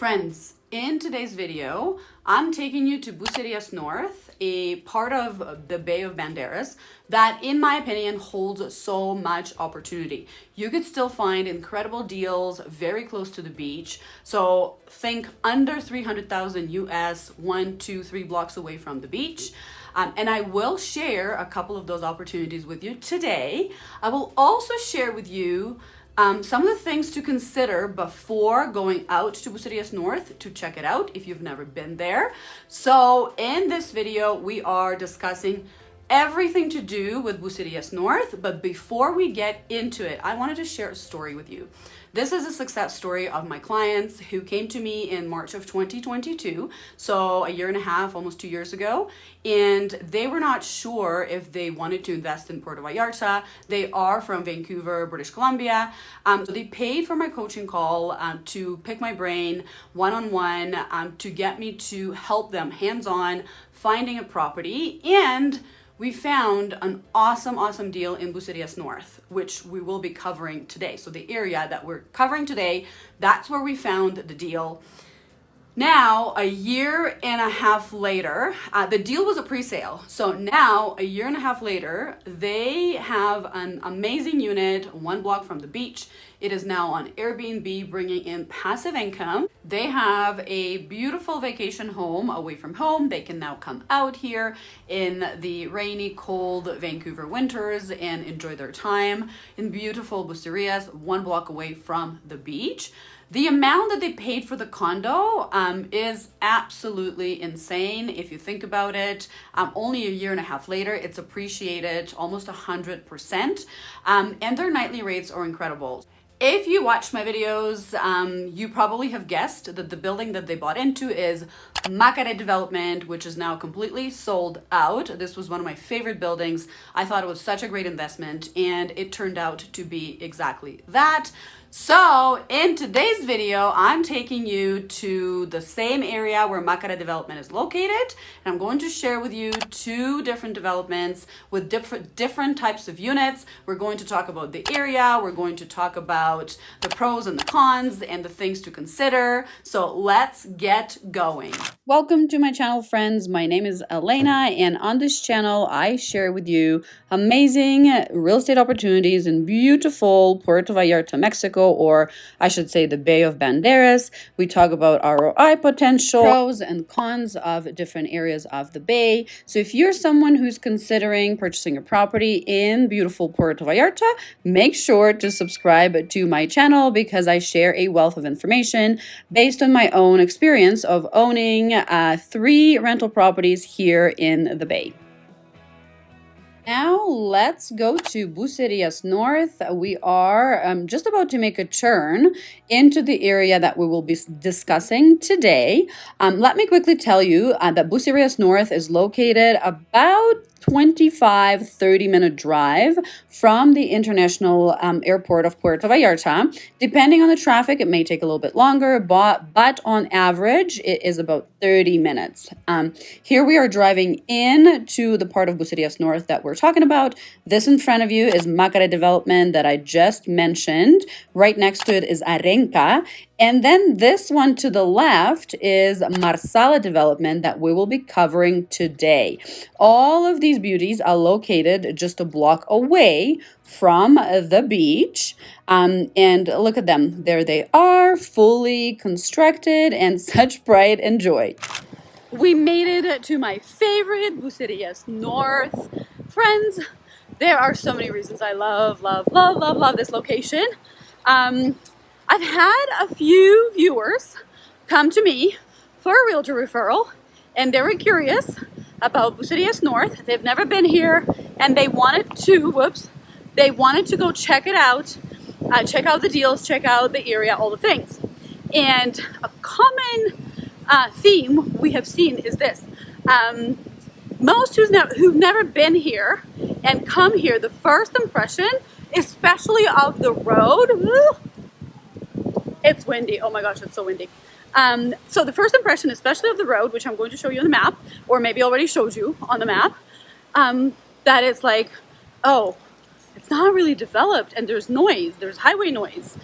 Friends, in today's video, I'm taking you to Bucerias North, a part of the Bay of Banderas that, in my opinion, holds so much opportunity. You could still find incredible deals very close to the beach. So think under 300,000 US, 1, 2, 3 blocks away from the beach. And I will share a couple of those opportunities with you today. I will also share with you some of the things to consider before going out to Bucerias North to check it out if you've never been there. So in this video, we are discussing everything to do with Bucerias North. But before we get into it, I wanted to share a story with you. This is a success story of my clients who came to me in March of 2022, so a year and a half, almost 2 years ago, and they were not sure if they wanted to invest in Puerto Vallarta. They are from Vancouver, British Columbia, so they paid for my coaching call to pick my brain one-on-one to get me to help them hands-on finding a property, and we found an awesome deal in Bucerias North, which we will be covering today. So the area that we're covering today, that's where we found the deal. Now, a year and a half later, the deal was a pre-sale. So now, a year and a half later, they have an amazing unit, 1 block from the beach. It is now on Airbnb, bringing in passive income. They have a beautiful vacation home away from home. They can now come out here in the rainy, cold Vancouver winters and enjoy their time in beautiful Bucerias, 1 block away from the beach. The amount that they paid for the condo is absolutely insane. If you think about it, only a year and a half later, it's appreciated almost 100%. And their nightly rates are incredible. If you watch my videos, you probably have guessed that the building that they bought into is Marsala Development, which is now completely sold out. This was one of my favorite buildings. I thought it was such a great investment, and it turned out to be exactly that. So in today's video, I'm taking you to the same area where Marsala Development is located, and I'm going to share with you 2 different developments with different types of units. We're going to talk about the area, we're going to talk about the pros and the cons and the things to consider. So let's get going. Welcome to my channel, friends. My name is Elena, and on this channel, I share with you amazing real estate opportunities in beautiful Puerto Vallarta, Mexico, or I should say the Bay of Banderas. We talk about ROI potential, pros and cons of different areas of the Bay. So if you're someone who's considering purchasing a property in beautiful Puerto Vallarta, make sure to subscribe to my channel because I share a wealth of information based on my own experience of owning 3 rental properties here in the Bay. Now let's go to Bucerias North. We are just about to make a turn into the area that we will be discussing today. Let me quickly tell you that Bucerias North is located about 25-30 minute drive from the international airport of Puerto Vallarta. Depending on the traffic, it may take a little bit longer, but on average, it is about 30 minutes. Here we are driving in to the part of Bucerias North that we're talking about. This in front of you is Marsala Development that I just mentioned. Right next to it is Arenca. And then this one to the left is Marsala Development that we will be covering today. All of these beauties are located just a block away from the beach. And look at them. There they are, fully constructed and such pride and joy. We made it to my favorite Bucerias North. Friends, there are so many reasons I love this location. I've had a few viewers come to me for a realtor referral, and they were curious about Bucerias North. They've never been here, and they wanted to go check it out, check out the deals, check out the area, all the things. And a common theme we have seen is this. Most who've never been here and come here, the first impression, especially of the road, it's windy. Oh my gosh, it's so windy. So the first impression, especially of the road, which I'm going to show you on the map, or maybe already showed you on the map, that it's like, it's not really developed and there's noise, there's highway noise.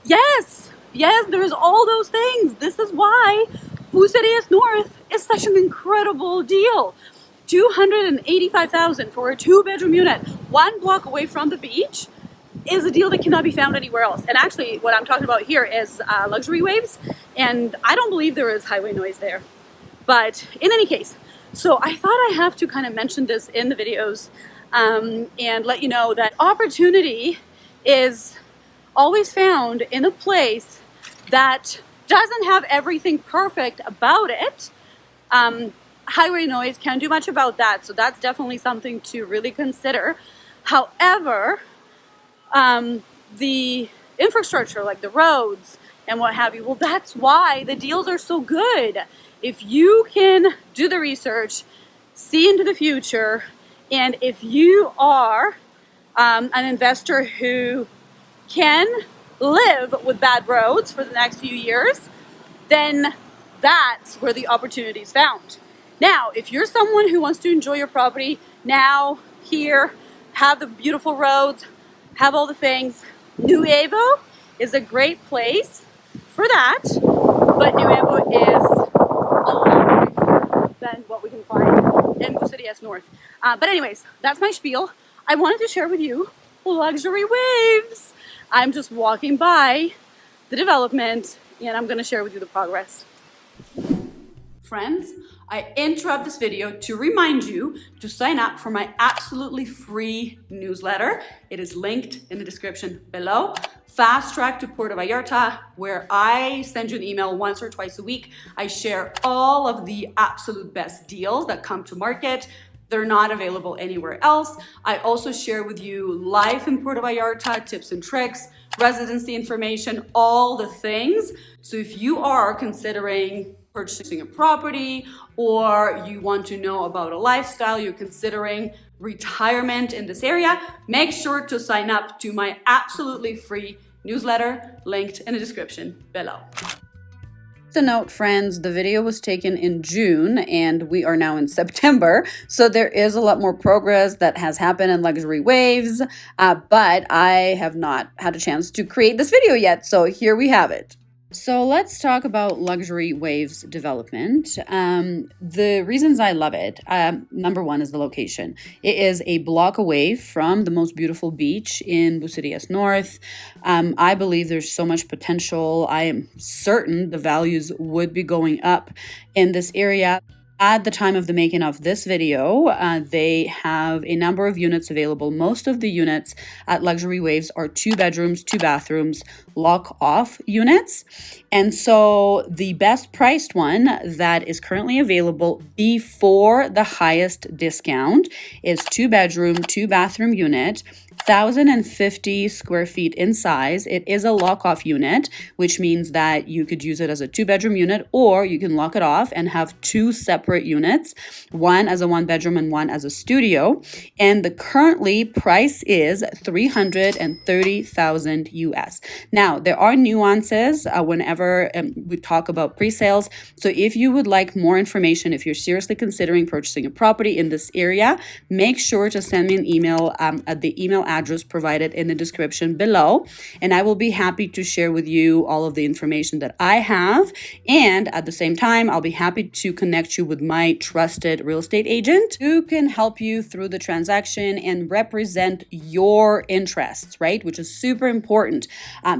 Yes, Yes, there's all those things. This is why Bucerias North is such an incredible deal. $285,000 for a 2-bedroom unit, 1 block away from the beach, is a deal that cannot be found anywhere else. And actually, what I'm talking about here is luxury waves, and I don't believe there is highway noise there. But in any case, so I thought I have to kind of mention this in the videos and let you know that opportunity is always found in a place that doesn't have everything perfect about it. Highway noise can't do much about that, so that's definitely something to really consider. However, the infrastructure, like the roads and what have you, well, that's why the deals are so good. If you can do the research, see into the future, and if you are an investor who can live with bad roads for the next few years, then that's where the opportunity is found. Now, if you're someone who wants to enjoy your property now, here, have the beautiful roads, have all the things, Nuevo is a great place for that, but Nuevo is a lot nicer than what we can find in Bucerias North. But anyways, that's my spiel. I wanted to share with you luxury waves. I'm just walking by the development and I'm going to share with you the progress. Friends, I interrupt this video to remind you to sign up for my absolutely free newsletter. It is linked in the description below. Fast Track to Puerto Vallarta, where I send you an email once or twice a week. I share all of the absolute best deals that come to market. They're not available anywhere else. I also share with you life in Puerto Vallarta, tips and tricks, residency information, all the things. So if you are considering purchasing a property, or you want to know about a lifestyle, you're considering retirement in this area, make sure to sign up to my absolutely free newsletter linked in the description below. Just a note, friends, the video was taken in June and we are now in September, so there is a lot more progress that has happened in luxury waves, but I have not had a chance to create this video yet, so here we have it. So let's talk about luxury waves development. The reasons I love it, number one is the location. It is a block away from the most beautiful beach in Bucerias North. I believe there's so much potential. I am certain the values would be going up in this area. At the time of the making of this video, they have a number of units available. Most of the units at Luxury Waves are 2 bedrooms, 2 bathrooms, lock-off units. And so the best priced one that is currently available before the highest discount is 2 bedroom, 2 bathroom unit, 1,050 square feet in size. It is a lock-off unit, which means that you could use it as a 2-bedroom unit, or you can lock it off and have 2 separate units, one as a 1-bedroom and one as a studio. And the currently price is $330,000 US. Now, there are nuances whenever we talk about pre-sales. So if you would like more information, if you're seriously considering purchasing a property in this area, make sure to send me an email at the email address provided in the description below, and I will be happy to share with you all of the information that I have. And at the same time, I'll be happy to connect you with my trusted real estate agent who can help you through the transaction and represent your interests, right? Which is super important.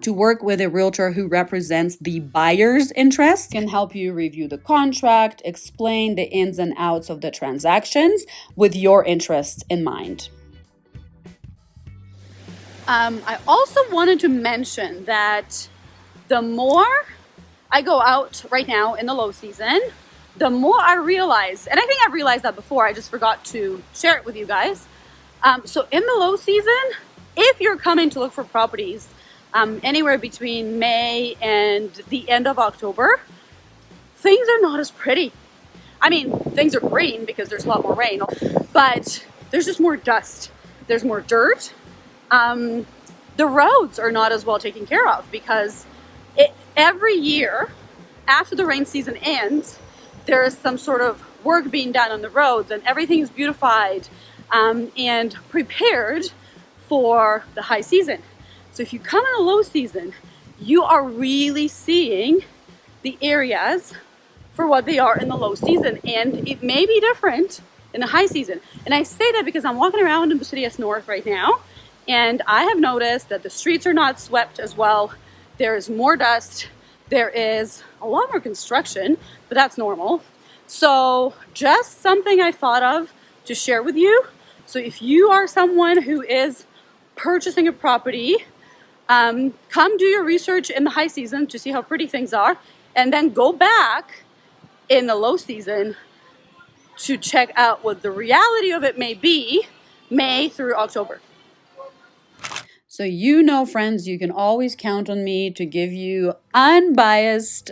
To work with a realtor who represents the buyer's interests can help you review the contract, explain the ins and outs of the transactions with your interests in mind. I also wanted to mention that the more I go out right now in the low season, the more I realize, and I think I've realized that before, I just forgot to share it with you guys. So in the low season, if you're coming to look for properties anywhere between May and the end of October, things are not as pretty. I mean, things are green because there's a lot more rain, but there's just more dust. There's more dirt. The roads are not as well taken care of because every year after the rain season ends, there is some sort of work being done on the roads and everything is beautified and prepared for the high season. So if you come in a low season, you are really seeing the areas for what they are in the low season, and it may be different in the high season. And I say that because I'm walking around in Bucerias North right now, and I have noticed that the streets are not swept as well. There's more dust. There is a lot more construction, but that's normal. So just something I thought of to share with you. So if you are someone who is purchasing a property, come do your research in the high season to see how pretty things are, and then go back in the low season to check out what the reality of it may be May through October. So you know, friends, you can always count on me to give you unbiased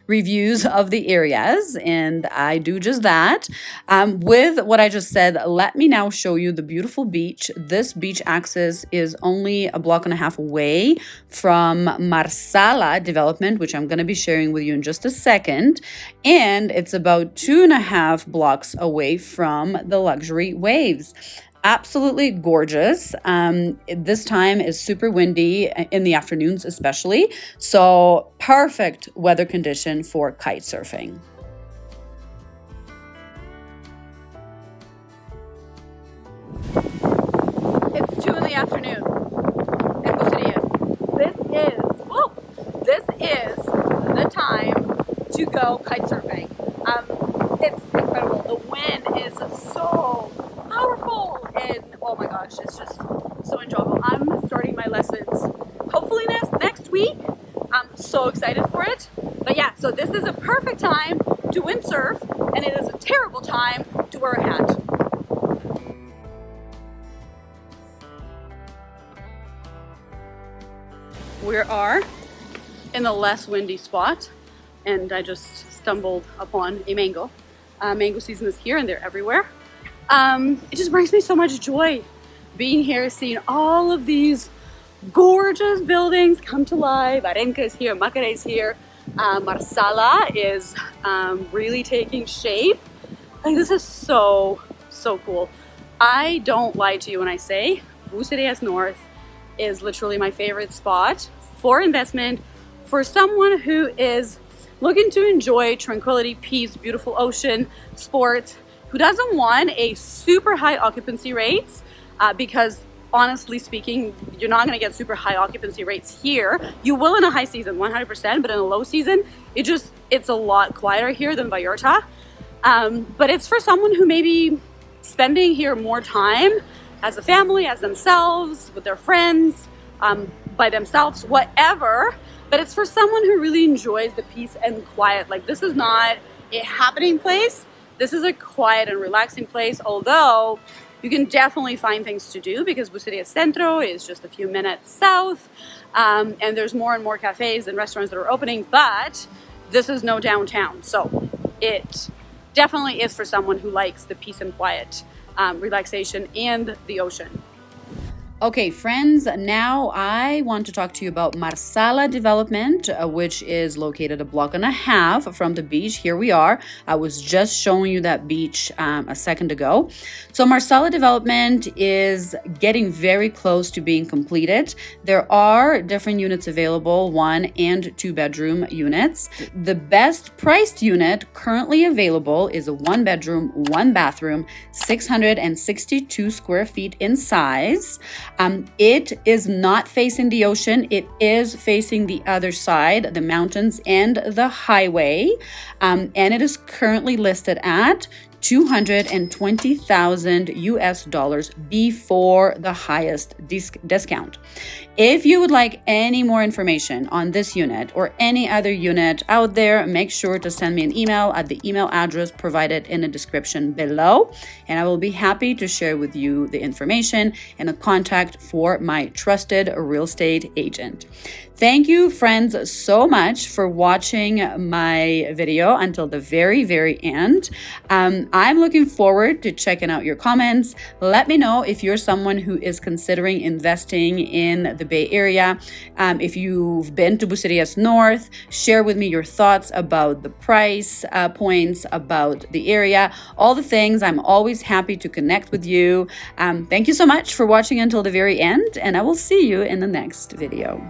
reviews of the areas, and I do just that. With what I just said, let me now show you the beautiful beach. This beach access is only a block and a half away from Marsala Development, which I'm going to be sharing with you in just a second, and it's about 2.5 blocks away from the luxury waves. Absolutely gorgeous. This time is super windy in the afternoons especially, so perfect weather condition for kite surfing. It's 2 in the afternoon in Bucerias. This is the time to go kite surfing. It's incredible. The wind is so powerful, and oh my gosh, it's just so enjoyable. I'm starting my lessons hopefully next week. I'm so excited for it. But yeah, so this is a perfect time to windsurf, and it is a terrible time to wear a hat. We are in a less windy spot, and I just stumbled upon a mango. Mango season is here, and they're everywhere. It just brings me so much joy being here, seeing all of these gorgeous buildings come to life. Arenca is here, Macare is here, Marsala is really taking shape. Like, this is so cool. I don't lie to you when I say Bucerias North is literally my favorite spot for investment for someone who is looking to enjoy tranquility, peace, beautiful ocean, sports, who doesn't want a super high occupancy rates, because honestly speaking, you're not going to get super high occupancy rates here. You will in a high season, 100%, but in a low season, it's a lot quieter here than Vallarta. But it's for someone who may be spending here more time as a family, as themselves, with their friends, by themselves, whatever. But it's for someone who really enjoys the peace and quiet. Like, this is not a happening place. This is a quiet and relaxing place, although you can definitely find things to do because Bucerias Centro is just a few minutes south, and there's more and more cafes and restaurants that are opening, but this is no downtown. So it definitely is for someone who likes the peace and quiet, relaxation, and the ocean. Okay, friends, now I want to talk to you about Marsala Development, which is located a block and a half from the beach. Here we are. I was just showing you that beach a second ago. So Marsala Development is getting very close to being completed. There are different units available, 1 and 2 bedroom units. The best priced unit currently available is a 1 bedroom, 1 bathroom, 662 square feet in size. It is not facing the ocean. It is facing the other side, the mountains and the highway. And it is currently listed at $220,000 US before the highest discount. If you would like any more information on this unit or any other unit out there, make sure to send me an email at the email address provided in the description below, and I will be happy to share with you the information and a contact for my trusted real estate agent. Thank you, friends, so much for watching my video until the very end. I'm looking forward to checking out your comments. Let me know if you're someone who is considering investing in the Bay Area. If you've been to Bucerias North, share with me your thoughts about the price points, about the area, all the things. I'm always happy to connect with you. Thank you so much for watching until the very end, and I will see you in the next video.